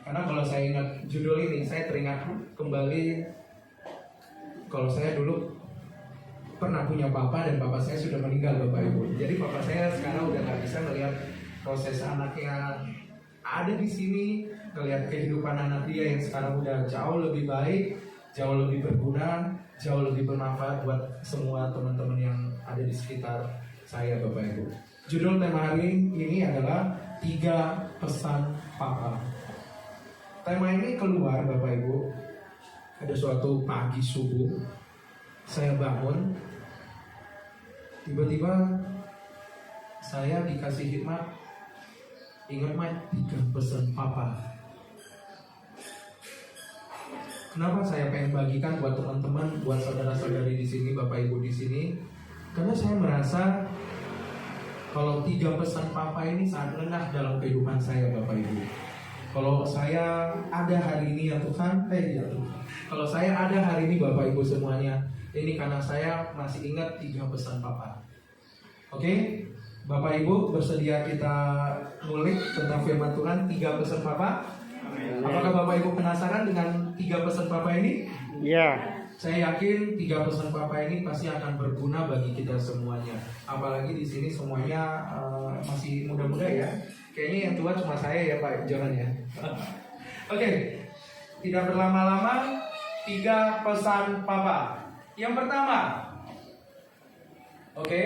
Karena kalau saya ingat judul ini, saya teringat kembali kalau saya dulu pernah punya papa dan papa saya sudah meninggal, Bapak Ibu. Jadi papa saya sekarang udah nggak bisa melihat proses anaknya ada di sini, melihat kehidupan anak dia yang sekarang udah jauh lebih baik, jauh lebih berguna, jauh lebih bermanfaat buat semua teman-teman yang ada di sekitar saya, Bapak Ibu. Judul tema hari ini adalah 3 pesan papa. Tema ini keluar, Bapak Ibu, ada suatu pagi subuh saya bangun, tiba-tiba saya dikasih hikmat, ingat Mike, 3 pesan papa. Kenapa saya pengen bagikan buat teman-teman, buat saudara-saudari di sini, Bapak Ibu di sini? Karena saya merasa kalau 3 pesan papa ini sangat lengah dalam kehidupan saya, Bapak Ibu. Kalau saya ada hari ini ya Tuhan, kalau saya ada hari ini Bapak Ibu semuanya, ini karena saya masih ingat 3 pesan papa. Oke? Bapak Ibu bersedia kita ngulik tentang firman Tuhan 3 pesan papa? Apakah Bapak Ibu penasaran dengan 3 pesan papa ini? Iya. Saya yakin 3 pesan papa ini pasti akan berguna bagi kita semuanya. Apalagi di sini semuanya masih muda-muda ya. Kayaknya yang tua cuma saya ya Pak, jangan ya. Oke, tidak berlama-lama, 3 pesan papa. Yang pertama, oke,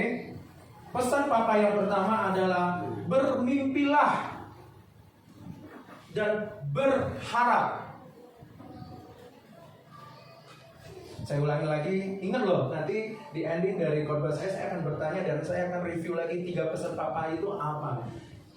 pesan papa yang pertama adalah bermimpilah dan berharap. Saya ulangi lagi, ingat loh, nanti di ending dari khotbah saya akan bertanya dan saya akan review lagi 3 pesan papa itu apa.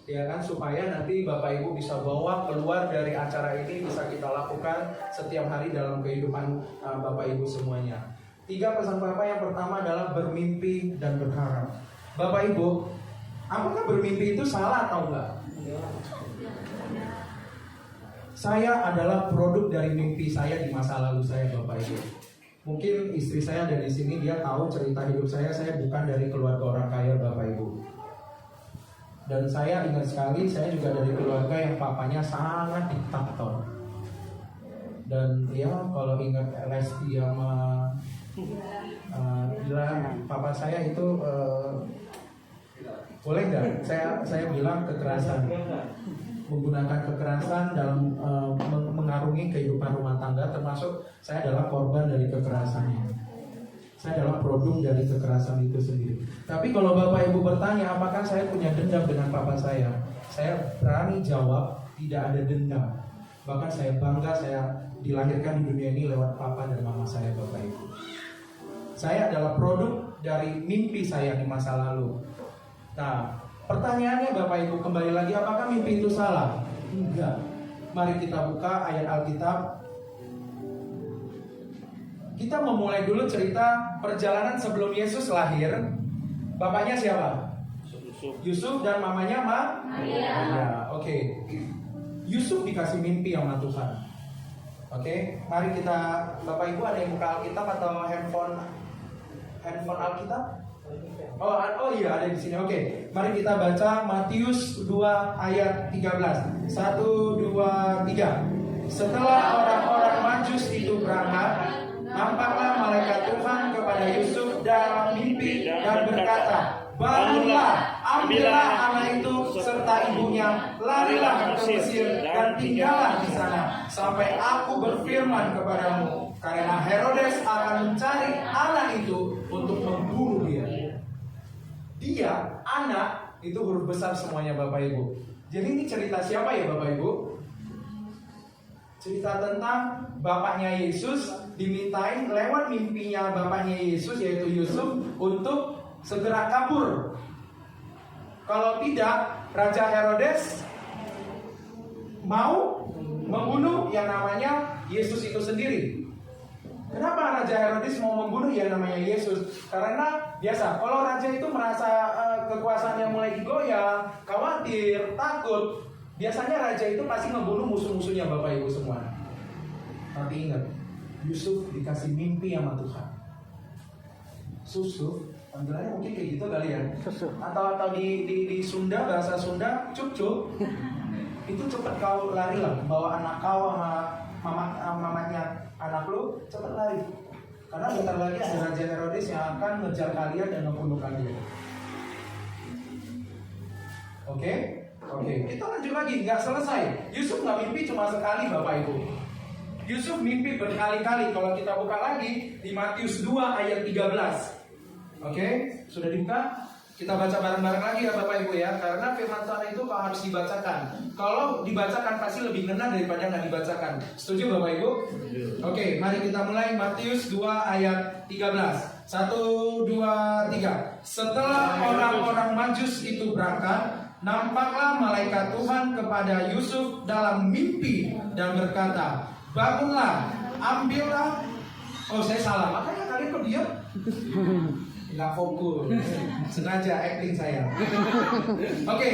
Ya kan, supaya nanti Bapak Ibu bisa bawa keluar dari acara ini, bisa kita lakukan setiap hari dalam kehidupan Bapak Ibu semuanya. 3 pesan papa yang pertama adalah bermimpi dan berharap. Bapak Ibu, apakah bermimpi itu salah atau enggak? Saya adalah produk dari mimpi saya di masa lalu saya, Bapak Ibu. Mungkin istri saya ada di sini, dia tahu cerita hidup saya bukan dari keluarga orang kaya, Bapak Ibu. Dan saya ingat sekali, saya juga dari keluarga yang papanya sangat diktator. Dan ya kalau ingat Lesti sama bilang papa saya itu boleh nggak? Saya bilang kekerasan, menggunakan kekerasan dalam mengarungi kehidupan rumah tangga, termasuk saya adalah korban dari kekerasannya. Saya adalah produk dari kekerasan itu sendiri. Tapi kalau Bapak Ibu bertanya apakah saya punya dendam dengan papa saya berani jawab tidak ada dendam. Bahkan saya bangga saya dilahirkan di dunia ini lewat papa dan mama saya, Bapak Ibu. Saya adalah produk dari mimpi saya di masa lalu. Nah, pertanyaannya Bapak Ibu kembali lagi, apakah mimpi itu salah? Enggak. Mari kita buka ayat Alkitab. Kita memulai dulu cerita perjalanan sebelum Yesus lahir. Bapaknya siapa? Yusuf dan mamanya Maria. Oke. Yusuf dikasih mimpi sama Tuhan. Oke, mari kita, Bapak Ibu ada yang buka Alkitab atau handphone Alkitab? Oh iya ada di sini. Oke, mari kita baca Matius 2 ayat 13. 1, 2, 3. Setelah orang-orang Majus itu berangkat, nampaklah malaikat Tuhan kepada Yusuf dalam mimpi dan berkata, bangunlah, ambillah anak itu serta ibunya, larilah ke Mesir dan tinggallah di sana sampai aku berfirman kepadamu, karena Herodes akan mencari anak itu untuk membunuh dia. Dia, anak, itu huruf besar semuanya Bapak Ibu. Jadi ini cerita siapa ya Bapak Ibu? Cerita tentang bapaknya Yesus dimintain lewat mimpinya bapaknya Yesus yaitu Yusuf untuk segera kabur. Kalau tidak, Raja Herodes mau membunuh yang namanya Yesus itu sendiri. Kenapa Raja Herodes mau membunuh yang namanya Yesus? Karena biasa, kalau raja itu merasa kekuasaannya mulai digoyang, khawatir, takut, biasanya raja itu pasti membunuh musuh-musuhnya Bapak Ibu semua. Tapi ingat, Yusuf dikasih mimpi sama Tuhan. Yusuf, panggilannya mungkin kayak gitu kali ya. Atau di Sunda, bahasa Sunda, cup-cup. itu cepat kau lari lah, bawa anak kau sama mamanya anak lu, cepat lari. Karena bentar lagi ada Raja Herodes yang akan ngejar kalian dan membunuh kalian. Oke? Kita lanjut lagi, nggak selesai. Yusuf nggak mimpi cuma sekali, Bapak Ibu. Yusuf mimpi berkali-kali. Kalau kita buka lagi di Matius 2 ayat 13. Oke, sudah dibuka? Kita baca bareng-bareng lagi ya Bapak Ibu ya. Karena firman Tuhan itu harus dibacakan. Kalau dibacakan pasti lebih ngena daripada nggak dibacakan. Setuju Bapak Ibu? Oke, mari kita mulai Matius 2 ayat 13. 1, 2, 3. Setelah orang-orang Majus itu berangkat, nampaklah malaikat Tuhan kepada Yusuf dalam mimpi dan berkata, bangunlah, ambillah. Oh, saya salah, makanya kalian kok diam? Nggak fokus, sengaja acting saya. Oke,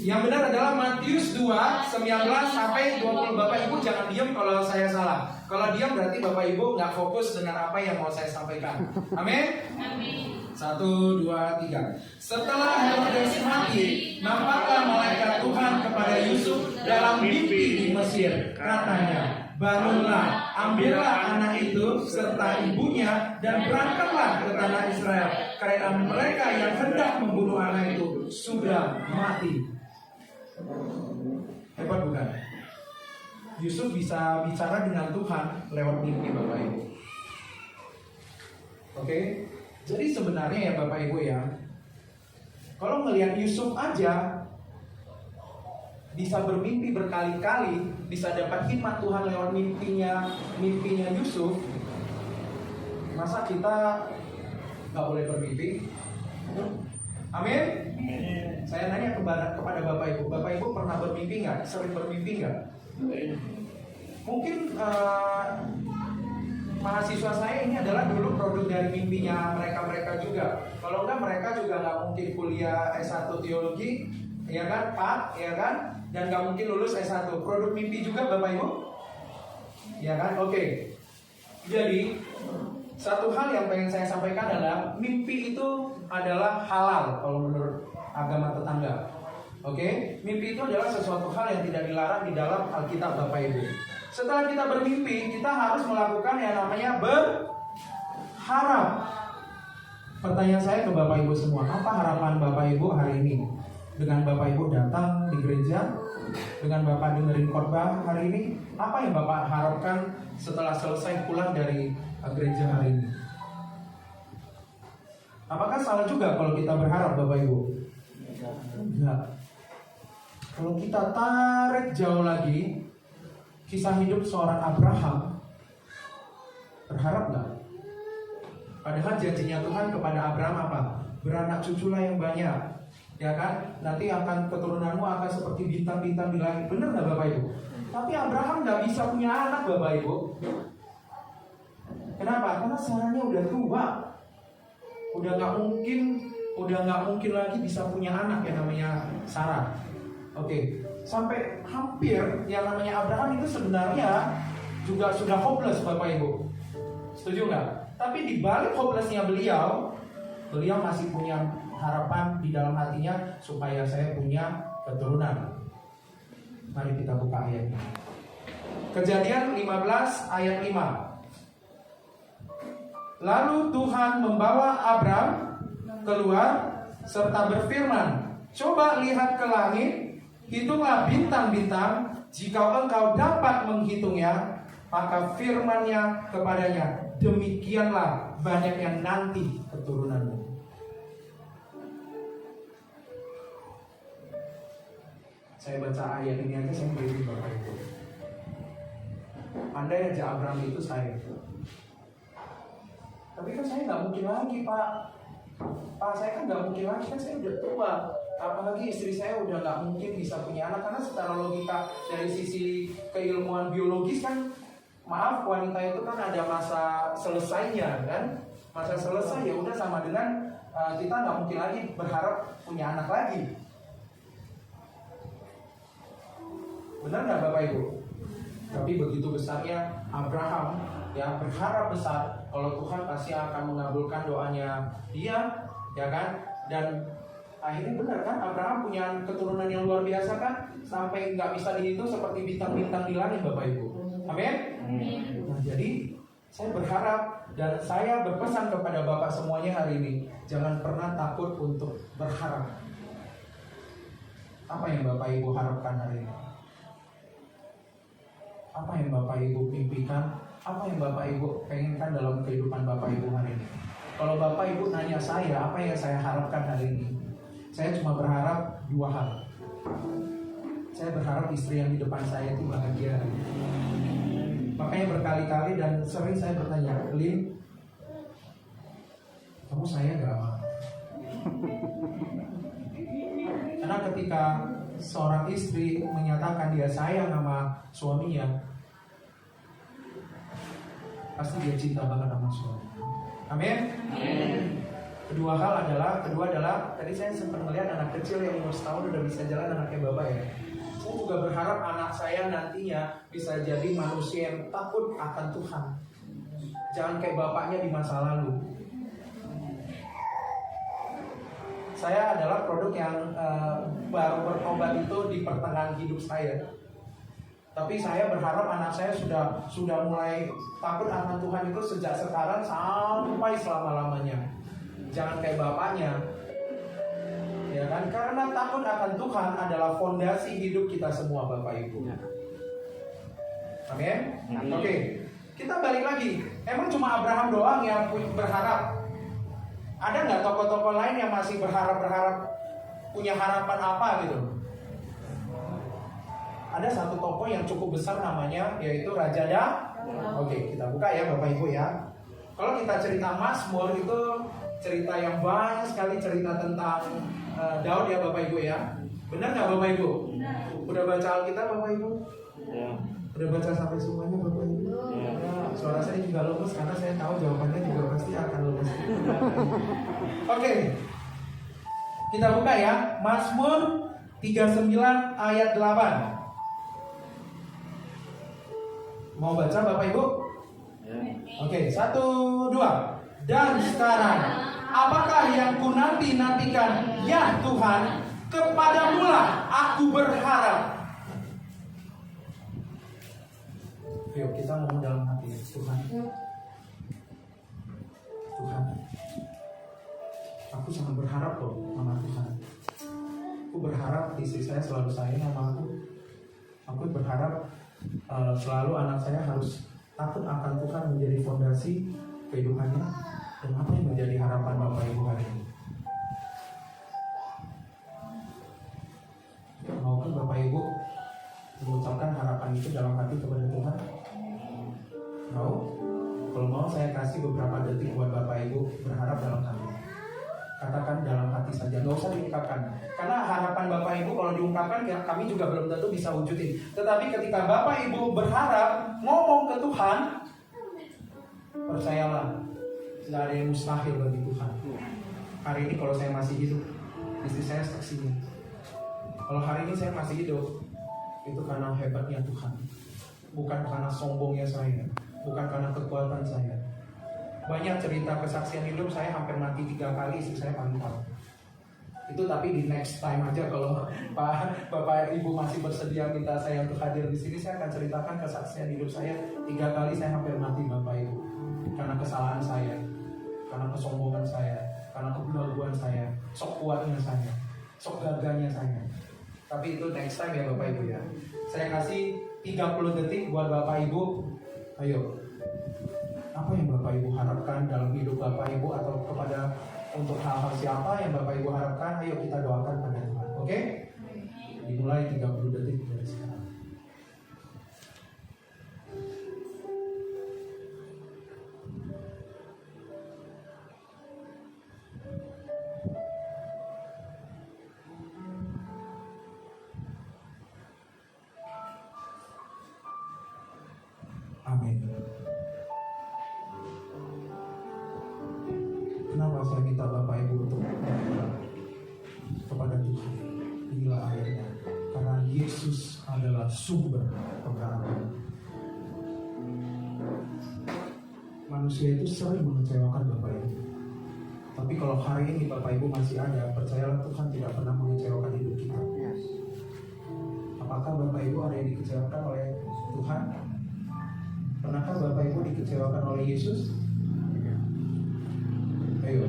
yang benar adalah Matius 2, 19 sampai 20. Bapak Ibu jangan diam kalau saya salah. Kalau diam berarti Bapak Ibu nggak fokus dengan apa yang mau saya sampaikan. Amin? Amin. 1, 2, 3. Setelah Herodes mati, nampaklah malaikat Tuhan kepada Yusuf dalam mimpi di Mesir. Katanya, bangunlah, ambillah anak itu serta ibunya dan berangkatlah ke tanah Israel, karena mereka yang hendak membunuh anak itu sudah mati. Hebat bukan? Yusuf bisa bicara dengan Tuhan lewat mimpi, Bapak Ibu. Oke? Jadi sebenarnya ya Bapak Ibu ya, kalau melihat Yusuf aja bisa bermimpi berkali-kali, bisa dapat hikmat Tuhan lewat mimpinya Yusuf, masa kita nggak boleh bermimpi? Amin? Saya nanya kepada Bapak Ibu pernah bermimpi nggak? Sering bermimpi nggak? Mungkin mahasiswa saya ini adalah dulu produk dari mimpinya mereka juga. Kalau enggak mereka juga nggak mungkin kuliah S1 teologi, ya kan Pak, ya kan? Dan nggak mungkin lulus S1. Produk mimpi juga Bapak Ibu, ya kan? Oke. Jadi satu hal yang pengen saya sampaikan adalah mimpi itu adalah halal kalau menurut agama tetangga. Oke, mimpi itu adalah sesuatu hal yang tidak dilarang di dalam Alkitab Bapak Ibu. Setelah kita bermimpi, kita harus melakukan yang namanya berharap. Pertanyaan saya ke Bapak Ibu semua, apa harapan Bapak Ibu hari ini? Dengan Bapak Ibu datang di gereja, dengan Bapak dengerin khotbah hari ini, apa yang Bapak harapkan setelah selesai pulang dari gereja hari ini? Apakah salah juga kalau kita berharap Bapak Ibu? Enggak. Kalau kita tarik jauh lagi, kisah hidup seorang Abraham, berharap nggak? Padahal janjinya Tuhan kepada Abraham apa? Beranak cuculah yang banyak, ya kan? Nanti akan keturunanmu akan seperti bintang-bintang di langit. Benar nggak Bapak Ibu? Tapi Abraham nggak bisa punya anak Bapak Ibu. Kenapa? Karena Sarahnya udah tua, udah nggak mungkin lagi bisa punya anak yang namanya Sarah. Oke, sampai hampir yang namanya Abraham itu sebenarnya juga sudah hopeless Bapak Ibu. Setuju nggak? Tapi di balik hopelessnya beliau masih punya harapan di dalam hatinya supaya saya punya keturunan. Mari kita buka ayatnya. Kejadian 15 ayat 5. Lalu Tuhan membawa Abram keluar serta berfirman, coba lihat ke langit, hitunglah bintang-bintang, jika engkau dapat menghitungnya. Maka firman-Nya kepadanya, demikianlah banyaknya nanti keturunanmu. Saya baca ayat ini aja saya merinding Bapak Ibu. Andai aja Abraham itu saya. Tapi kan saya nggak mungkin lagi Pak, saya kan nggak mungkin lagi, kan saya udah tua. Apalagi istri saya udah nggak mungkin bisa punya anak. Karena secara logika dari sisi keilmuan biologis kan, maaf, wanita itu kan ada masa selesainya kan. Masa selesai ya udah sama dengan kita nggak mungkin lagi berharap punya anak lagi. Benar nggak Bapak Ibu? Tapi begitu besarnya Abraham, ya berharap besar kalau Tuhan pasti akan mengabulkan doanya dia, ya kan? Dan Akhirnya benar kan, Abraham punya keturunan yang luar biasa kan, sampai nggak bisa dihitung seperti bintang-bintang di langit, Bapak Ibu. Amin. Nah, jadi saya berharap dan saya berpesan kepada Bapak semuanya hari ini, jangan pernah takut untuk berharap. Apa yang Bapak Ibu harapkan hari ini? Apa yang Bapak Ibu mimpikan? Apa yang Bapak Ibu pengenkan dalam kehidupan Bapak Ibu hari ini? Kalau Bapak Ibu nanya saya, apa yang saya harapkan hari ini? Saya cuma berharap dua hal. Saya berharap istri yang di depan saya itu bahagia. Makanya berkali-kali dan sering saya bertanya, Lin, kamu sayang gak sama? Karena ketika seorang istri menyatakan dia sayang sama suaminya, pasti dia cinta banget sama suaminya. Amin. Kedua adalah tadi saya sempat melihat anak kecil yang umur setahun udah bisa jalan, anaknya Bapak ya. Saya juga berharap anak saya nantinya bisa jadi manusia yang takut akan Tuhan. Jangan kayak bapaknya di masa lalu. Saya adalah produk yang baru bertobat itu di pertengahan hidup saya. Tapi saya berharap anak saya sudah mulai takut akan Tuhan itu sejak sekarang sampai selama-lamanya. Jangan kayak bapaknya, ya kan? Karena takut akan Tuhan adalah fondasi hidup kita semua, Bapak Ibu. Amin. Oke, kita balik lagi. Emang cuma Abraham doang yang berharap? Ada nggak tokoh-tokoh lain yang masih berharap punya harapan apa gitu? Ada satu tokoh yang cukup besar namanya, yaitu Raja Daud. Oke, kita buka ya, Bapak Ibu ya. Kalau kita cerita Mazmur itu cerita yang banyak sekali, cerita tentang Daud ya Bapak Ibu ya. Benar nggak Bapak Ibu? Udah baca Alkitab Bapak Ibu? Ya. Udah baca sampai semuanya Bapak Ibu? Ya. Suara saya juga lemes karena saya tahu jawabannya juga pasti akan lemes. Oke. Kita buka ya, Mazmur 39 ayat 8. Mau baca Bapak Ibu? Oke, 1, 2. Dan sekarang, apakah yang ku nanti-nantikan? Ya Tuhan, kepadamulah aku berharap. Yuk kita ngomong dalam hati, Tuhan. Tuhan, aku sangat berharap loh sama Tuhan. Aku berharap istri saya selalu sayang sama aku. Aku berharap selalu anak saya harus takut akan Tuhan menjadi fondasi kehidupannya. Dan apa yang menjadi harapan Bapak Ibu hari ini? Maukah Bapak Ibu mengucapkan harapan itu dalam hati kepada Tuhan? Mau? Kalau mau saya kasih beberapa detik buat Bapak Ibu berharap dalam hati. Katakan dalam hati saja, nggak usah diungkapkan. Karena harapan Bapak Ibu kalau diungkapkan ya, kami juga belum tentu bisa wujudin. Tetapi ketika Bapak Ibu berharap ngomong ke Tuhan, percayalah, tidak ada yang mustahil bagi Tuhan. Hari ini kalau saya masih hidup, istri saya saksinya. Kalau hari ini saya masih hidup, itu karena hebatnya Tuhan. Bukan karena sombongnya saya, bukan karena kekuatan saya. Banyak cerita kesaksian hidup saya hampir mati 3 kali, istri saya paling tahu. Itu tapi di next time aja, kalau Bapak Ibu masih bersedia minta saya untuk hadir di sini, saya akan ceritakan kesaksian hidup saya 3 kali saya hampir mati Bapak Ibu. Karena kesalahan saya, karena kesombongan saya, karena kebelaguan saya, sok kuatnya saya, sok gagahnya saya. Tapi itu next time ya Bapak Ibu ya. Saya kasih 30 detik buat Bapak Ibu. Ayo, apa yang Bapak Ibu harapkan dalam hidup Bapak Ibu, atau kepada untuk hal-hal siapa yang Bapak Ibu harapkan? Ayo kita doakan pada Tuhan. Oke? Dimulai 30 detik dari sekarang. Amin. Kenapa saya minta Bapak Ibu untuk berdoa kepada Tuhan? Inilah akhirnya. Karena Yesus adalah sumber pengharapan. Manusia itu sering mengecewakan Bapak Ibu. Tapi kalau hari ini Bapak Ibu masih ada, percayalah Tuhan tidak pernah mengecewakan hidup kita. Apakah Bapak Ibu ada yang dikecewakan oleh Tuhan? Pernahkah Bapak Ibu dikecewakan oleh Yesus? Ayo.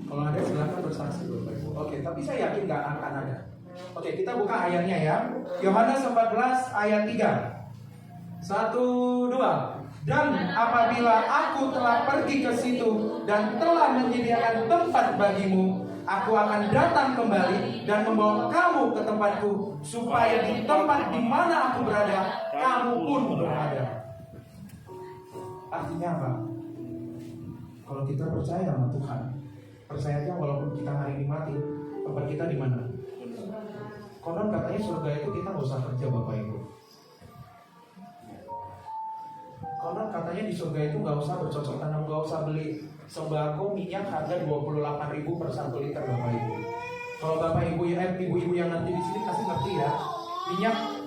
Kalau ada silakan bersaksi Bapak Ibu. Oke, tapi saya yakin gak akan ada. Oke, kita buka ayatnya ya. Yohanes 14 ayat 3. 1, 2. Dan apabila aku telah pergi ke situ dan telah menyediakan tempat bagimu, aku akan datang kembali dan membawa kamu ke tempatku, supaya di tempat di mana aku berada, kamu pun berada. Artinya apa? Kalau kita percaya sama Tuhan, percaya aja walaupun kita hari ini mati, tempat kita di mana? Konon katanya surga itu kita nggak usah kerja Bapak Ibu. Konon katanya di surga itu nggak usah bercocok tanam, nggak usah beli sembako minyak harga 28.000 per 1 liter Bapak Ibu. Kalau Bapak Ibu ibu-ibu yang nanti di sini pasti ngerti ya.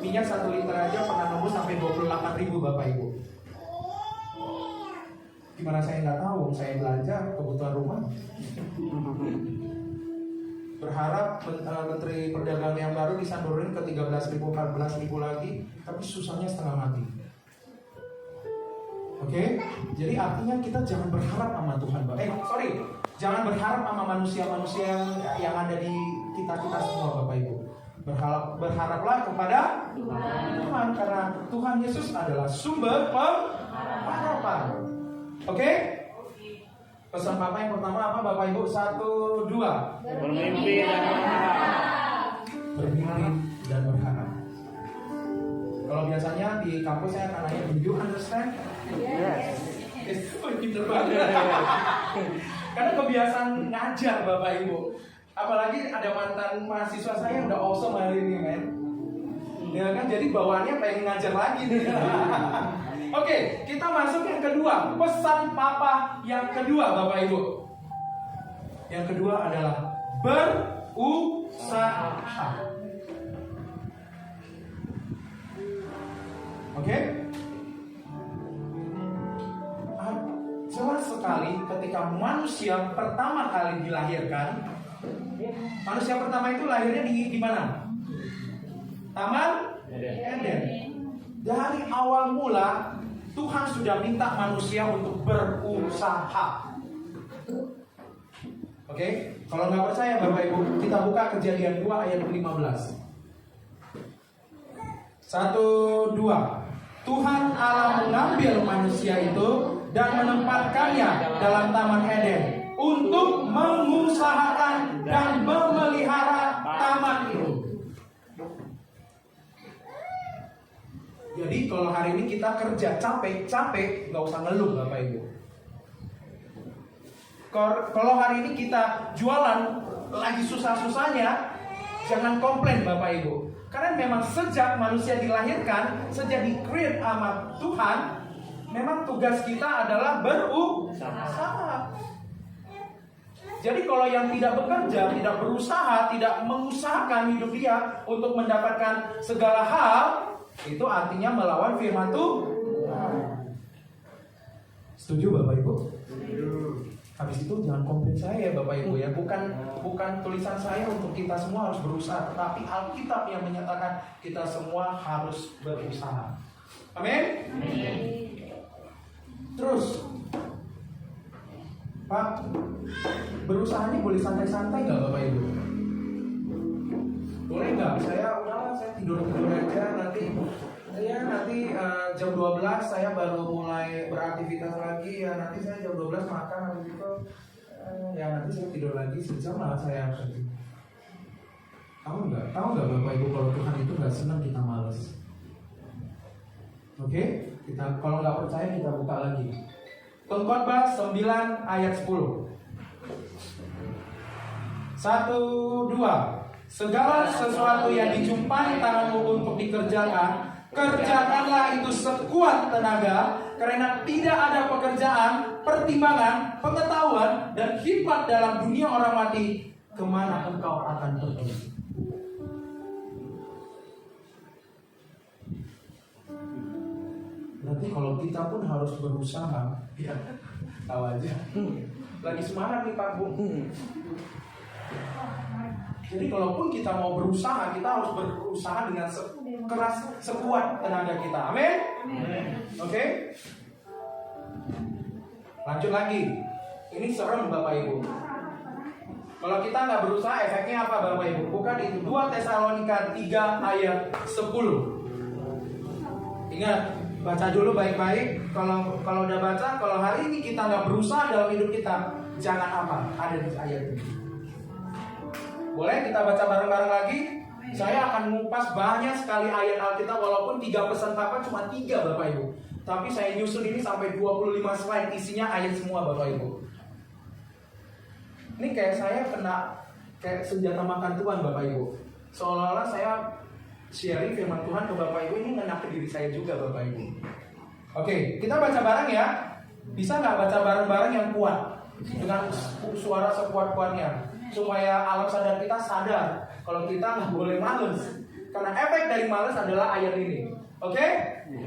Minyak 1 liter aja pernah nembus sampai 28.000 Bapak Ibu. Gimana saya nggak tahu? Saya belanja kebutuhan rumah. Berharap Menteri Perdagangan yang baru disandurin ke 13.000, 14.000 lagi, tapi susahnya setengah mati. Oke, jadi artinya kita jangan berharap sama Tuhan, jangan berharap sama manusia-manusia yang ada di kita semua, Bapak Ibu. Berharaplah kepada Tuhan, karena Tuhan Yesus adalah sumber pengharapan. Oke? Pesan Bapak yang pertama apa, Bapak Ibu? 1, 2. Bermimpi dan berharap. Bermimpi dan berharap. Kalau biasanya di kampus saya akan nanya, do you understand? Yes. Pinter banget. Karena kebiasaan ngajar Bapak Ibu. Apalagi ada mantan mahasiswa saya yang udah awesome hari ini, men. Ya kan, jadi bawaannya pengen ngajar lagi nih. Oke, kita masuk yang kedua. Pesan Papa yang kedua, Bapak Ibu. Yang kedua adalah berusaha. Oke? Jelas sekali ketika manusia pertama kali dilahirkan. Manusia pertama itu lahirnya di mana? Taman Eden. Dari awal mula Tuhan sudah minta manusia untuk berusaha. Oke? Kalau nggak percaya Bapak Ibu, kita buka Kejadian 2 ayat 15. 1, 2. Tuhan Allah mengambil manusia itu dan menempatkannya dalam Taman Eden untuk mengusahakan dan memelihara taman itu. Jadi kalau hari ini kita kerja capek, nggak usah ngeluh Bapak Ibu. Kalau hari ini kita jualan lagi susah-susahnya, jangan komplain Bapak Ibu. Karena memang sejak manusia dilahirkan, sejak di-create sama Tuhan, memang tugas kita adalah berusaha. Jadi kalau yang tidak bekerja, tidak berusaha, tidak mengusahakan hidup dia untuk mendapatkan segala hal, itu artinya melawan firman Tuhan. Setuju Bapak Ibu? Habis itu jangan komplain saya ya Bapak Ibu ya. Bukan tulisan saya untuk kita semua harus berusaha, tetapi Alkitab yang menyatakan kita semua harus berusaha. Amin? Terus Pak, berusaha ini boleh santai-santai nggak Bapak Ibu? Boleh nggak? Saya tidur aja nanti jam 12 saya baru mulai beraktivitas lagi ya, nanti saya jam 12 makan habis itu ya nanti saya tidur lagi sejam lah saya kerja. Tahu nggak Bapak Ibu kalau Tuhan itu nggak senang kita malas. Oke? Kita kalau nggak percaya kita buka lagi. Pengkhotbah 9 ayat 10. 1, 2. Segala sesuatu yang dijumpai tanganmu untuk dikerjakan, kerjakanlah itu sekuat tenaga, karena tidak ada pekerjaan, pertimbangan, pengetahuan, dan hikmat dalam dunia orang mati, kemana engkau akan pergi. Berarti kalau kita pun harus berusaha, ya. Tahu aja. Lagi semangat nih Pak Bu. Jadi kalaupun kita mau berusaha, kita harus berusaha dengan keras, sekuat tenaga kita. Amin. Oke. Lanjut lagi. Ini serem Bapak Ibu. Kalau kita nggak berusaha, efeknya apa Bapak Ibu? Bukan itu. 2 Tesalonika 3 ayat 10. Ingat, baca dulu baik-baik. Kalau udah baca, kalau hari ini kita nggak berusaha dalam hidup kita, jangan apa? Ada di ayat ini. Boleh kita baca bareng-bareng lagi? Saya akan mengupas banyak sekali ayat Alkitab, walaupun 3 pesan Papa cuma 3 Bapak Ibu. Tapi saya nyusun ini sampai 25 slide, isinya ayat semua Bapak Ibu. Ini kayak saya kena kayak senjata makan Tuhan Bapak Ibu. Seolah-olah saya sharing firman Tuhan ke Bapak Ibu, ini ngena ke diri saya juga Bapak Ibu. Oke, kita baca bareng ya. Bisa nggak baca bareng-bareng yang kuat dengan suara sekuat-kuatnya, supaya alam sadar kita sadar kalau kita nggak boleh males. Karena efek dari males adalah ayat ini. Oke?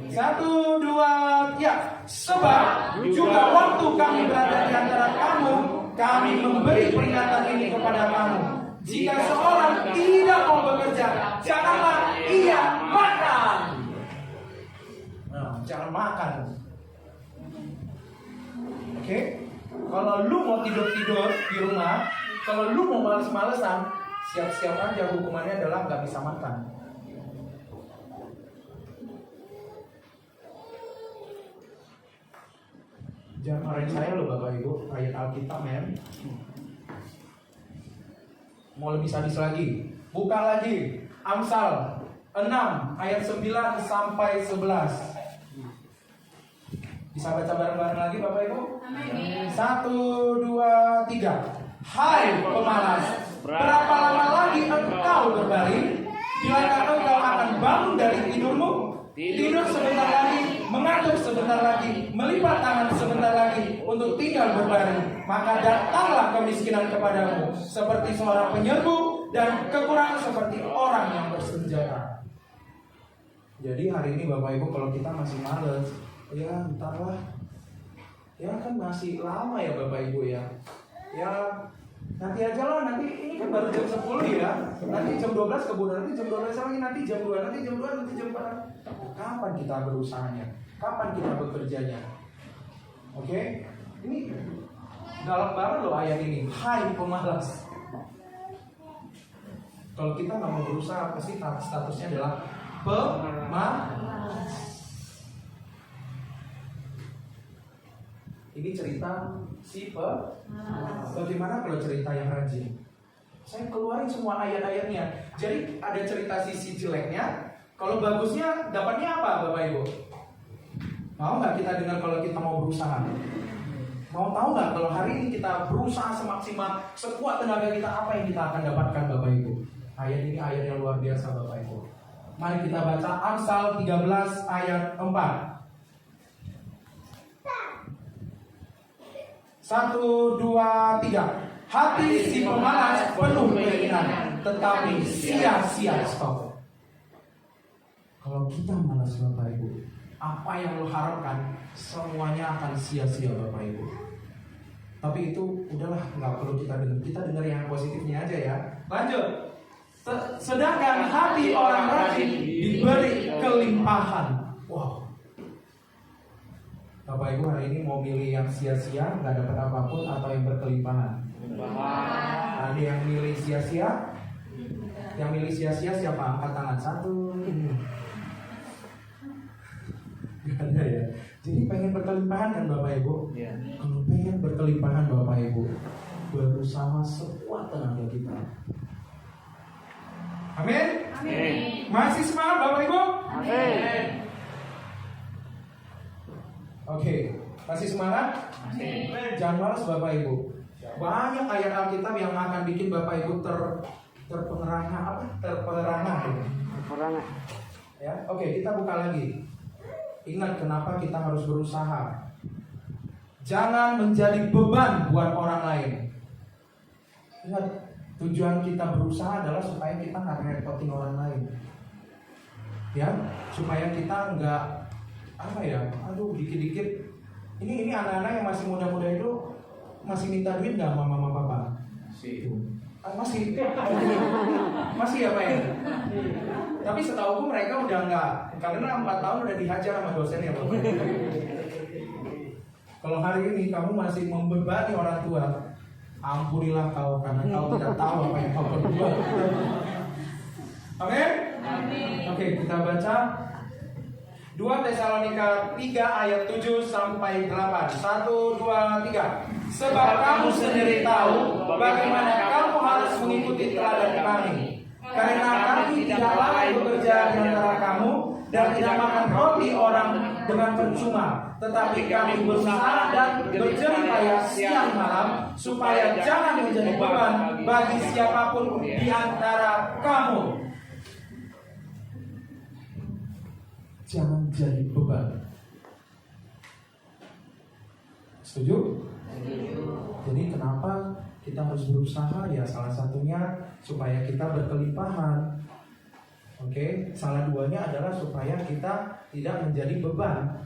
1, 2, ya. Sebab juga waktu kami berada di antara kamu, kami memberi peringatan ini kepada kamu. Jika seorang tidak mau bekerja, janganlah ia makan. Nah, jangan makan. Oke? Kalau lu mau tidur-tidur di rumah, kalau lu mau males-malesan, siap-siap aja hukumannya adalah nggak bisa makan. Jangan marahin saya loh Bapak Ibu, ayat Alkitab men. Mau lebih sadis lagi, buka lagi Amsal 6 ayat 9 sampai 11. Bisa baca bareng-bareng lagi Bapak Ibu? 1, 2, 3. Hai pemalas, berapa lama lagi engkau berbaring? Bilakah engkau akan bangun dari tidurmu? Tidur sebentar lagi, mengantuk sebentar lagi, melipat tangan sebentar lagi untuk tinggal berbaring. Maka datanglah kemiskinan kepadamu seperti seorang penyerbu, dan kekurangan seperti orang yang bersenjata. Jadi hari ini Bapak Ibu, kalau kita masih males, ya entarlah, ya kan masih lama ya Bapak Ibu ya. Ya nanti aja lah, nanti ini kan baru jam 10 ya. Nanti jam 12 kebun, nanti jam 12 lagi, nanti jam 2, nanti jam 2, nanti jam 4. Kapan kita berusahanya? Kapan kita bekerjanya? Oke? Ini dalam banget loh ayat ini. Hai pemalas. Kalau kita nggak mau berusaha, pasti statusnya adalah pemalas. Ini cerita si bagaimana kalau cerita yang rajin? Saya keluarin semua ayat-ayatnya. Jadi ada cerita sisi jeleknya. Kalau bagusnya dapatnya apa Bapak Ibu? Mau nggak kita dengar kalau kita mau berusaha? Mau tahu nggak kalau hari ini kita berusaha semaksimal, sekuat tenaga kita, apa yang kita akan dapatkan Bapak Ibu? Ayat ini ayat yang luar biasa Bapak Ibu. Mari kita baca Amsal 13 ayat 4. 1, 2, 3. Hati si pemalas penuh keinginan, tetapi sia-sia. Stop. Kalau kita malas Bapak Ibu, apa yang lo harapkan semuanya akan sia-sia Bapak Ibu. Tapi itu udahlah, nggak perlu kita dengar. Kita dengar yang positifnya aja ya. Lanjut. Sedangkan hati orang rajin diberi kelimpahan. Wow. Bapak Ibu hari ini mau milih yang sia-sia, nggak dapat apapun, atau yang berkelimpahan? Ada yang milih sia-sia? Yang milih sia-sia siapa? Angkat tangan. 1. Gak ada ya. Jadi pengen berkelimpahan kan Bapak Ibu? Ya. Kalau pengen berkelimpahan Bapak Ibu, berusaha sekuat tenaga kita. Amin. Amin. Masih semangat Bapak Ibu? Amin. Oke, masih semangat? Amin. Jangan malas Bapak Ibu. Banyak ayat Alkitab yang akan bikin Bapak Ibu terperangah. Ya, oke, kita buka lagi. Ingat kenapa kita harus berusaha. Jangan menjadi beban buat orang lain. Ingat, tujuan kita berusaha adalah supaya kita nggak ngerepotin orang lain. Ya, supaya kita nggak dikit-dikit Ini anak-anak yang masih muda-muda itu masih minta duit nggak sama mama papa? Masih. Masih ya Pak ya? Tapi setahuku mereka udah nggak, karena 4 tahun udah dihajar sama dosen ya Bapak. Kalau hari ini kamu masih membebani orang tua, ampunilah kau karena kau tidak tahu apa yang kau perbuat. Amin? Oke, kita baca 2 Tesalonika 3 ayat 7 sampai 8. 1, 2, 3. Sebab kamu sendiri tahu bagaimana kamu harus mengikuti teladan kami. Karena kami tidak lalai bekerja di antara kamu dan tidak makan roti orang dengan percuma, tetapi kami berusaha dan berjerih payah siang malam supaya jangan menjadi beban bagi siapapun di antara kamu. Jangan jadi beban. Setuju? Jadi kenapa kita harus berusaha? Ya salah satunya supaya kita berkelimpahan. Oke, salah duanya adalah supaya kita tidak menjadi beban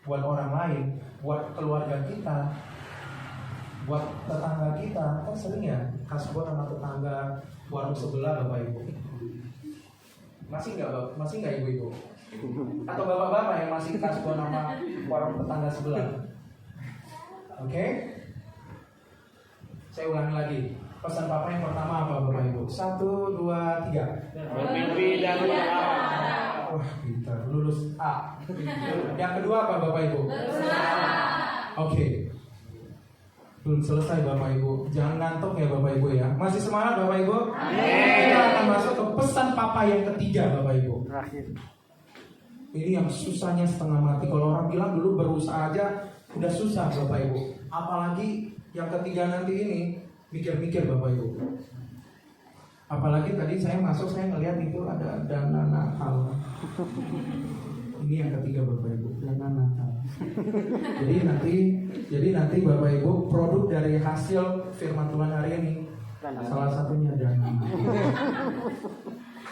buat orang lain, buat keluarga kita, buat tetangga kita. Kan sering ya kasbon sama tetangga warung sebelah Bapak Ibu. Masih nggak ibu-ibu? Atau bapak-bapak yang masih kasbon sama warung tetangga sebelah? Oke? Saya ulangi lagi. Pesan papa yang pertama apa Bapak Ibu? 1, 2, 3. Bermimpi dan berharap. Wah, pintar. Lulus A. Yang kedua apa Bapak Ibu? Oke. Belum selesai Bapak Ibu. Jangan ngantuk ya Bapak Ibu ya. Masih semangat Bapak Ibu? Kita akan masuk ke pesan papa yang ketiga Bapak Ibu. Ini yang susahnya setengah mati. Kalau orang bilang dulu berusaha aja udah susah Bapak Ibu. Apalagi yang ketiga nanti ini mikir-mikir Bapak Ibu. Apalagi tadi saya masuk saya ngelihat itu ada dana Natal. Ini yang ketiga Bapak Ibu, dana Natal. Jadi nanti Bapak Ibu produk dari hasil firman Tuhan hari ini salah satunya dana Natal.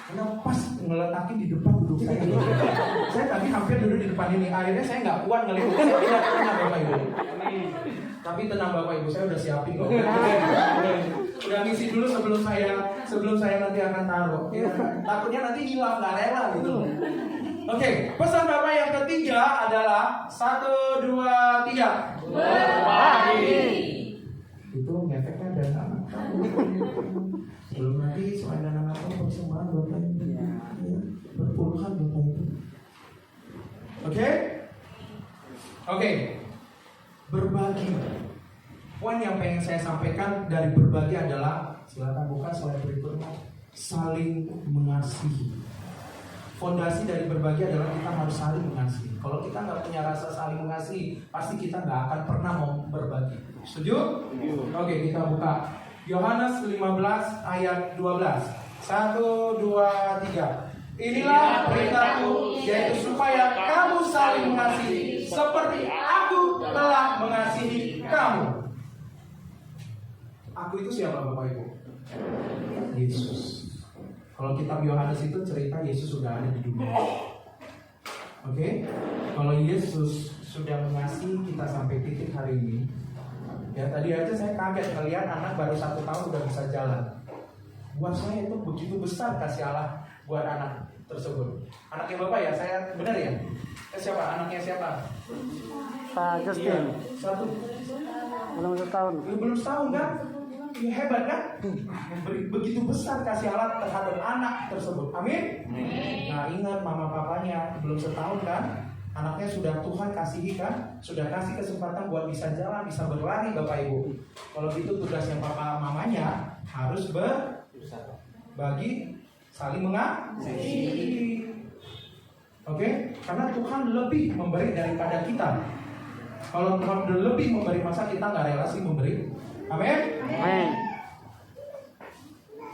Karena pas ngeletakin di depan duduk saya. Saya tadi hampir duduk di depan ini. Akhirnya saya nggak kuat ngelihat. Saya tidak pernah Bapak Ibu. Tapi tenang Bapak Ibu, saya udah siapin kok. Udah ngisi dulu sebelum saya nanti akan taruh. Ya, takutnya nanti hilang nggak rela gitu. Oke, pesan Bapak yang ketiga adalah 1, 2, 3. Berbagi. Itu ngefeknya dana Natal. Belum nanti selain dana Natal persembahan Bapak Ibu. Berpuluhan Bapak Ibu. Oke. Berbagi. Poin yang pengen saya sampaikan dari berbagi adalah, silakan buka slide berikutnya, saling mengasihi. Fondasi dari berbagi adalah kita harus saling mengasihi. Kalau kita nggak punya rasa saling mengasihi, pasti kita nggak akan pernah mau berbagi. Setuju? Oke, kita buka Yohanes 15 ayat 12. 1, 2, 3. Inilah perintahku, yaitu supaya kamu saling mengasihi seperti aku telah mengasihi kamu. Aku itu siapa Bapak Ibu? Yesus. Kalau kitab Yohanes itu cerita Yesus sudah ada di dunia. Oke? Kalau Yesus sudah mengasihi kita sampai titik hari ini. Ya tadi aja saya kaget melihat anak baru 1 tahun udah bisa jalan. Buat saya itu begitu besar kasih Allah buat anak tersebut. Anaknya Bapak ya, saya benar ya? Siapa? Anaknya siapa? Pak Justin. Satu. Belum setahun. Belum setahun kan? Ya, hebat kan? Begitu besar kasih Allah terhadap anak tersebut. Amin? Nah ingat mama papanya belum setahun kan? Anaknya sudah Tuhan kasihi kan? Sudah kasih kesempatan buat bisa jalan, bisa berlari Bapak Ibu. Kalau gitu tugasnya papa mamanya harus berbagi, saling mengasihi. Oke? Karena Tuhan lebih memberi daripada kita. Kalau Tuhan lebih memberi, masa kita nggak rela sih memberi? Amin?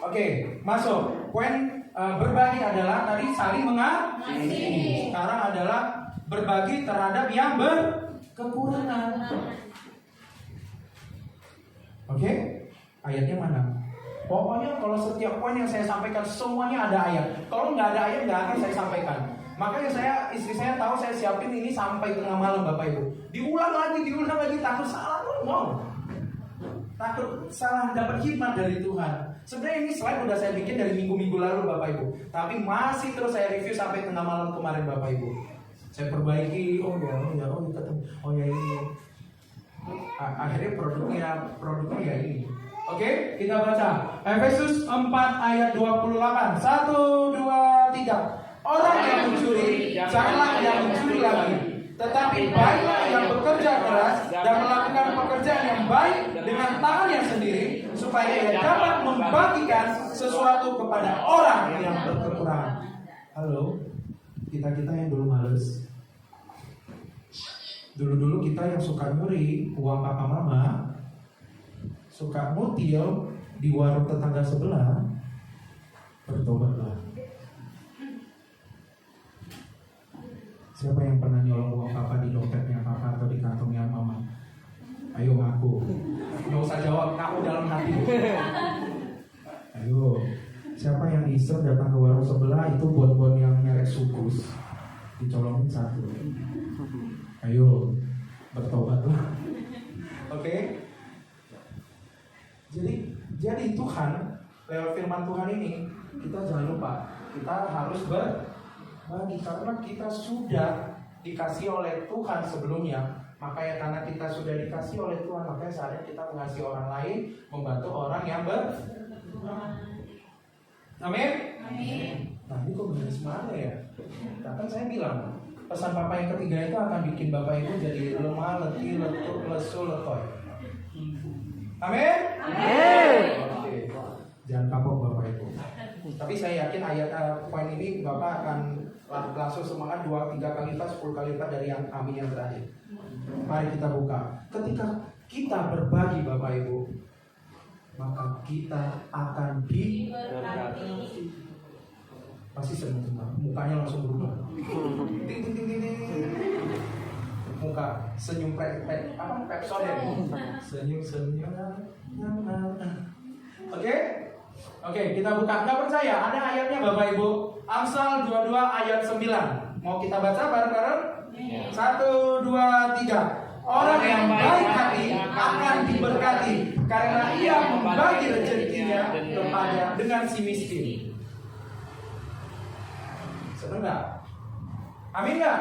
Oke, masuk. Poin berbagi adalah tadi saling mengasihi. Sekarang adalah berbagi terhadap yang berkekurangan. Oke? Ayatnya mana? Pokoknya kalau setiap poin yang saya sampaikan semuanya ada ayat. Kalau nggak ada ayat nggak akan saya sampaikan. Makanya istri saya tahu saya siapin ini sampai tengah malam Bapak Ibu. diulang lagi, takut salah ngomong, takut salah dapat hikmat dari Tuhan. Sebenarnya ini slide udah saya bikin dari minggu-minggu lalu Bapak Ibu, tapi masih terus saya review sampai tengah malam kemarin Bapak Ibu. Saya perbaiki, ini. Akhirnya produknya ya ini. Oke, kita baca Efesus 4 ayat 28. 1, 2, 3. Orang yang mencuri, janganlah yang mencuri lagi, tetapi baiklah yang bekerja keras dan melakukan pekerjaan yang baik dengan tangannya sendiri, supaya ia dapat membagikan sesuatu kepada orang yang berkekurangan. Halo, kita yang dulu males. Dulu kita yang suka nyuri uang papa mama, suka mutil di warung tetangga sebelah, bertobatlah. Siapa yang pernah nyolong uang papa di dompetnya papa atau di kantongnya mama? Ayo ngaku. Nggak usah jawab, ngaku dalam hati. Ayo. Siapa yang iseng datang ke warung sebelah itu bon-bon yang merek Sukus, dicolongin satu. Ayo, bertobatlah. Oke? Jadi Tuhan, lewat firman Tuhan ini, kita jangan lupa, kita harus berbagi karena kita sudah dikasih oleh Tuhan sebelumnya. Makanya karena kita sudah dikasih oleh Tuhan, makanya saatnya kita mengasihi orang lain, membantu orang yang Amin. Nah, ini kok benar semangat ya? Nah, kan saya bilang, pesan Papa yang ketiga itu akan bikin Bapak Ibu jadi lemah, letih, lesu, letoy. Amin. Oke. Jangan kapok Bapak Ibu. Tapi saya yakin ayat poin ini Bapak akan langsung semangat 2-3 kali lipat, 10 kali lipat dari yang amin yang terakhir. Mari kita buka. Ketika kita berbagi Bapak Ibu, maka kita akan diberkati. Pasti senang, mukanya langsung berubah. Muka senyum pepson ya. Senyum. Oke, kita buka. Nggak percaya? Ada ayatnya Bapak Ibu. Amsal 22 ayat 9. Mau kita baca bareng-bareng? 1, 2, 3. Orang yang baik hati akan diberkati karena ia membagi rezekinya kepada dengan si miskin. Senang nggak? Amin nggak?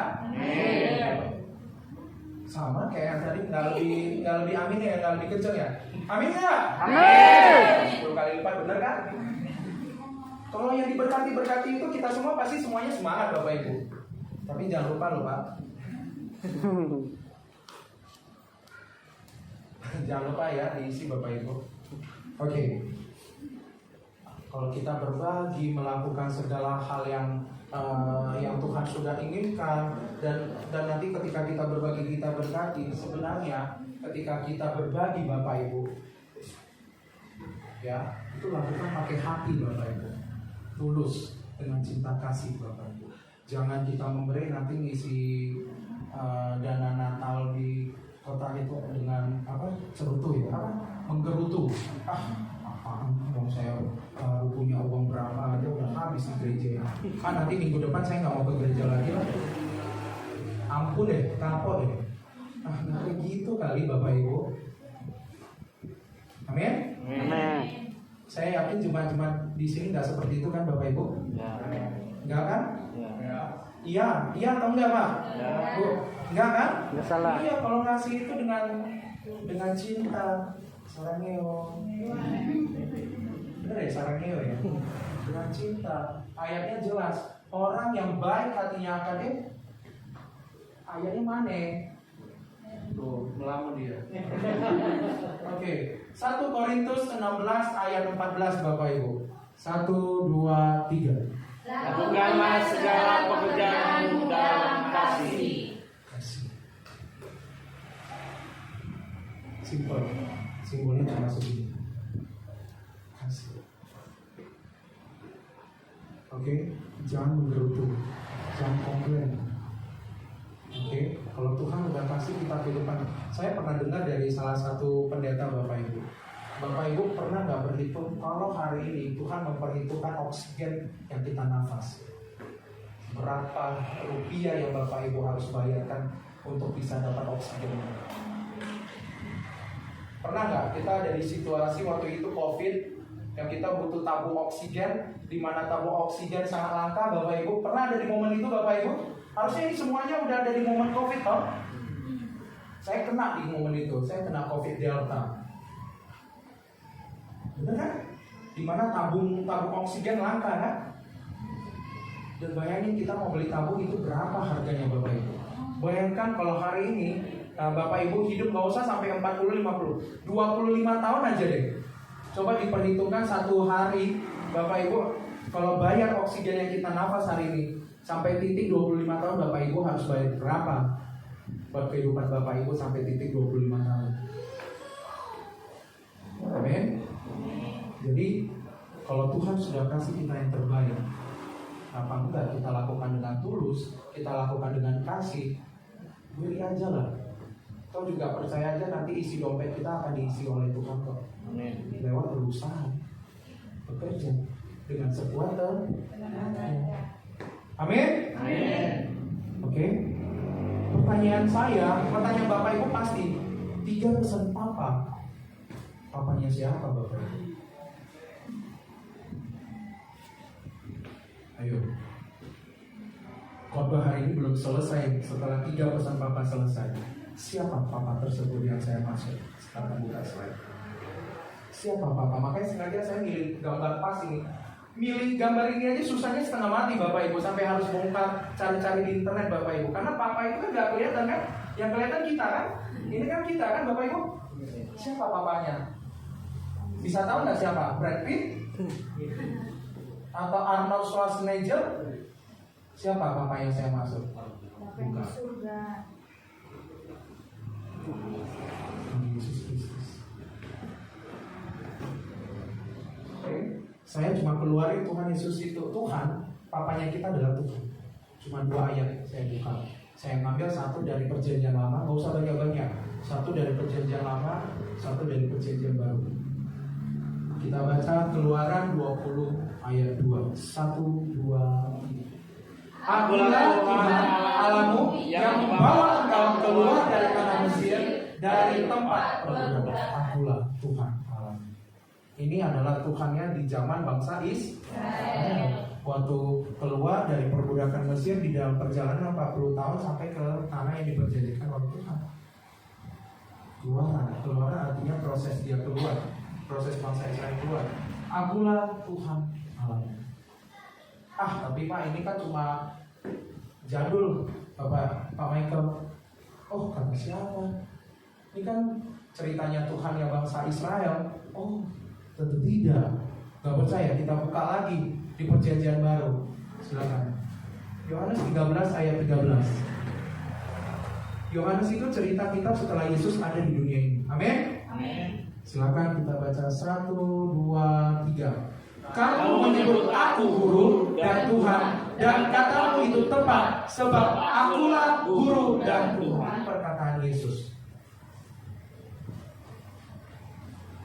Sama kayak yang tadi, nggak lebih amin ya, nggak lebih kenceng ya. Amin nggak? Amin. 10 kali lipat, bener kan? Kalau yang diberkati itu kita semua pasti semuanya semangat Bapak Ibu. Tapi jangan lupa loh Pak. Jangan lupa ya diisi Bapak Ibu. Oke. Kalau kita berbagi, melakukan segala hal yang Tuhan sudah inginkan, dan nanti ketika kita berbagi kita berkati. Sebenarnya ketika kita berbagi Bapak Ibu, ya itu lakukan pakai hati Bapak Ibu, tulus dengan cinta kasih Bapak Ibu. Jangan kita memberi nanti ngisi dana Natal di kota itu dengan cerutu ya, menggerutu. Apaan? Kalau saya punya uang berapa aja udah habis di gereja. Kan nanti minggu depan saya nggak mau ke gereja lagi lah. Ampun deh, kapok deh. Nggak kayak gitu kali Bapak Ibu. Amin. Saya yakin cuma di sini nggak seperti itu kan Bapak Ibu? Nggak kan? Iya atau enggak Pak? Bu, enggak kan? Nggak salah. Iya, kalau ngasih itu dengan cinta, sarangeo. Bener ya sarangeo ya? Dengan cinta. Ayatnya jelas. Orang yang baik hatinya akan ayatnya mana? Tuh, melamun dia. Oke. 1 Korintus 16 ayat 14 Bapak Ibu. 1, 2, 3. Lakukanlah segala pekerjaan dalam kasih. Simbolnya cuma segini. Kasih. Oke, jangan menggerutu, jangan komplain. Oke, kalau Tuhan udah kasih kita kehidupan. Saya pernah dengar dari salah satu pendeta Bapak Ibu. Bapak Ibu pernah nggak berhitung kalau hari ini Tuhan memperhitungkan oksigen yang kita nafas? Berapa rupiah yang Bapak Ibu harus bayarkan untuk bisa dapat oksigen. Pernah nggak kita ada di situasi waktu itu COVID yang kita butuh tabung oksigen, di mana tabung oksigen sangat langka, Bapak Ibu? Pernah ada di momen itu, Bapak Ibu? Harusnya ini semuanya udah ada di momen COVID, toh? Saya kena di momen itu, saya kena COVID Delta. Benar kan? Di mana tabung oksigen langka, kan? Dan bayangin kita mau beli tabung itu berapa harganya, Bapak Ibu? Bayangkan kalau hari ini Bapak Ibu hidup gak usah sampai 40-50, 25 tahun aja deh. Coba diperhitungkan satu hari Bapak Ibu kalau bayar oksigen yang kita nafas hari ini sampai titik 25 tahun, Bapak Ibu harus bayar berapa buat kehidupan Bapak Ibu sampai titik 25 tahun. Amin. Jadi kalau Tuhan sudah kasih kita yang terbaik, apa enggak kita lakukan dengan tulus, kita lakukan dengan kasih, beri aja lah. Kau juga percaya aja nanti isi dompet kita akan diisi oleh Tuhan kok. Amin. Lewat berusaha, bekerja dengan sekuat tenaga. Amin. Amin. Oke. Pertanyaan Bapak Ibu pasti 3 pesan Papa. Papanya siapa, Bapak Ibu? Ayo. Khotbah hari ini belum selesai. Setelah 3 pesan Papa selesai, siapa Papa tersebut yang saya maksud? Sekarang buka slide. Siapa Papa? Makanya sengaja saya milih gambar pas ini. Milih gambar ini aja susahnya setengah mati, Bapak Ibu, sampai harus bongkar cari-cari di internet, Bapak Ibu. Karena Papa itu kan nggak kelihatan kan? Yang kelihatan kita kan? Ini kan kita kan, Bapak Ibu? Siapa Papanya? Bisa tahu nggak siapa? Brad Pitt? Atau Arnold Schwarzenegger? Siapa Papa yang saya maksud? Bukan. Yesus Kristus. Oke. Saya cuma keluarin Tuhan Yesus itu. Tuhan, papanya kita adalah Tuhan. Cuma 2 ayat saya buka. Saya ngambil satu dari perjanjian lama, nggak usah banyak-banyak. Satu dari perjanjian lama, satu dari perjanjian baru. Kita baca Keluaran 20 ayat 2. 1, 2, 3. Akulah Tuhan Allahmu yang membawa engkau keluar dari tanah Mesir, dari tempat perbudakan. Akulah Tuhan Allahmu. Ini adalah Tuhannya di zaman bangsa Israel. Waktu keluar dari perbudakan Mesir di dalam perjalanan 40 tahun sampai ke tanah yang diperjanjikan oleh Tuhan. Keluar artinya proses dia keluar, proses bangsa Israel keluar. Akulah Tuhan Allahmu. Tapi Pak, ini kan cuma jadul, Pak Michael. Oh, kata siapa? Ini kan ceritanya Tuhan yang bangsa Israel. Oh, tentu tidak. Gak percaya, kita buka lagi di perjanjian baru. Silakan. Yohanes 13 ayat 13. Yohanes itu cerita kita setelah Yesus ada di dunia ini. Amin. Amin. Silakan kita baca 1, 2, 3. Kamu menyebut aku guru dan Tuhan, dan katamu itu tepat, sebab akulah guru dan Tuhan. Perkataan Yesus.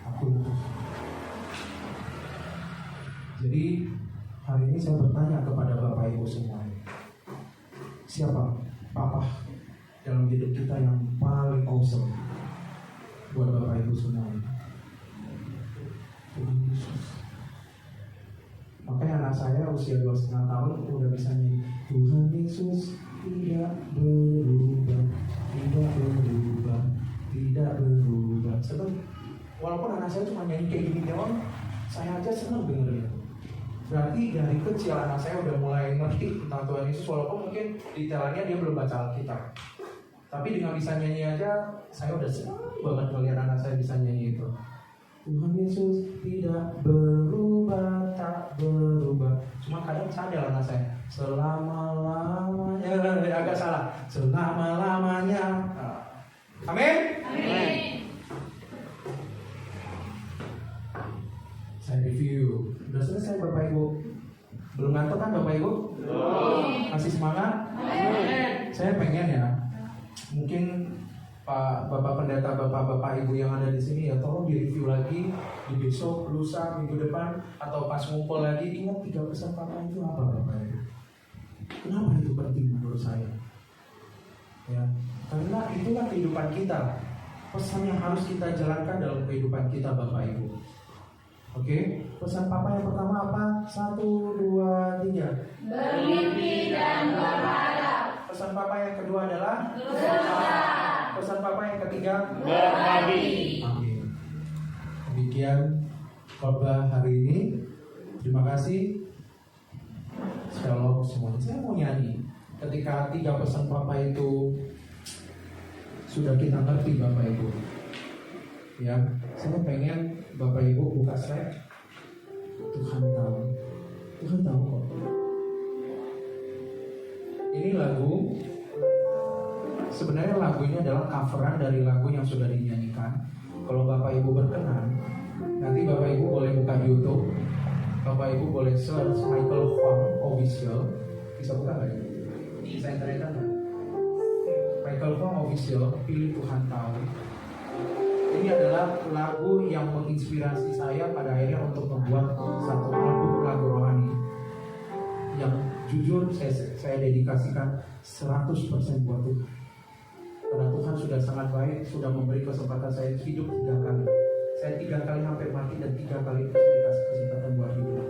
Akulah Tuhan. Jadi hari ini saya bertanya kepada Bapak Ibu semua, siapa Papa dalam hidup kita yang paling awesome buat Bapak Ibu semua? Tuhan Yesus. Makanya anak saya usia 2,5 tahun udah bisa nyanyi Tuhan Yesus tidak berubah, tidak berubah, tidak berubah. Sebab walaupun anak saya cuma nyanyi kayak gini doang, saya aja senang dengerin. Berarti dari kecil anak saya udah mulai ngerti tentang Tuhan Yesus, walaupun mungkin detailnya dia belum baca Alkitab. Tapi dengan bisa nyanyi aja, saya udah senang banget melihat anak saya bisa nyanyi itu. Tuhan Yesus tidak berubah, tak berubah. Cuma kadang cadel anak saya. Selama-lamanya, agak salah. Selama-lamanya. Amin. Amin. Saya review. Udah selesai Bapak Ibu? Belum ngantuk kan Bapak Ibu? Belum. Masih semangat? Amin. Saya pengen ya, mungkin Pak Bapak Pendeta, Bapak Ibu yang ada di sini ya, tolong direview lagi di besok, lusa, minggu depan, atau pas ngumpul lagi. Ingat 3 pesan Papa itu apa Bapak Ibu? Kenapa itu penting menurut saya? Ya, karena itulah kehidupan kita. Pesan yang harus kita jalankan dalam kehidupan kita, Bapak Ibu. Oke, pesan Papa yang pertama apa? 1, 2, 3. Bermimpi dan berharap. Pesan Papa yang kedua adalah Berusaha. pesan Papa yang ketiga Berbagi. Amin. Demikian khotbah hari ini. Terima kasih. Shalom semuanya. Saya mau nyanyi. Ketika 3 pesan Papa itu sudah kita ngerti, Bapak Ibu. Ya, saya pengen Bapak Ibu buka slide. Tuhan tahu. Tuhan tahu kok. Ini lagu. Sebenarnya lagu ini adalah coveran dari lagu yang sudah dinyanyikan. Kalau Bapak Ibu berkenan, nanti Bapak Ibu boleh buka di YouTube. Bapak Ibu boleh search Michael Huang Official. Bisa buka nggak ya? Bisa internetan nggak? Michael Huang Official, Pilih Tuhan Tahu. Ini adalah lagu yang menginspirasi saya pada akhirnya untuk membuat satu album lagu rohani yang jujur saya dedikasikan 100% buat Tuhan. Karena Tuhan sudah sangat baik, sudah memberi kesempatan saya hidup 3 kali. Saya 3 kali hampir mati dan 3 kali dikasih kesempatan buat hidup.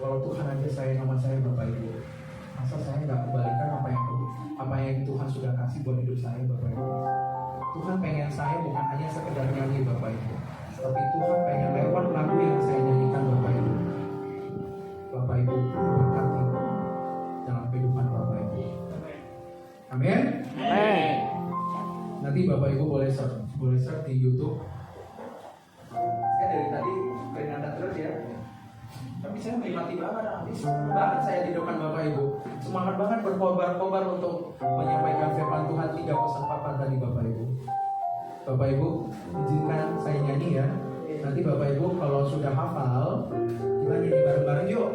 Kalau Tuhan aja saya nama saya Bapak Ibu, masa saya nggak kembalikan apa yang Tuhan sudah kasih buat hidup saya, Bapak Ibu. Tuhan pengen saya bukan hanya sekedar nyanyi, Bapak Ibu, tapi Tuhan pengen lewat lagu yang saya nyanyikan, Bapak Ibu. Bapak Ibu berkati dalam kehidupan Bapak Ibu. Amin. Amin. Nanti Bapak Ibu boleh search di YouTube. Saya dari tadi keringatan terus ya. Tapi saya menikmati banget, habis banget saya di depan Bapak Ibu. Semangat banget berkobar-kobar untuk menyampaikan firman Tuhan 3 pesan Papa tadi, Bapak Ibu. Bapak Ibu, izinkan saya nyanyi ya. Nanti Bapak Ibu kalau sudah hafal, kita nyanyi bareng-bareng yuk.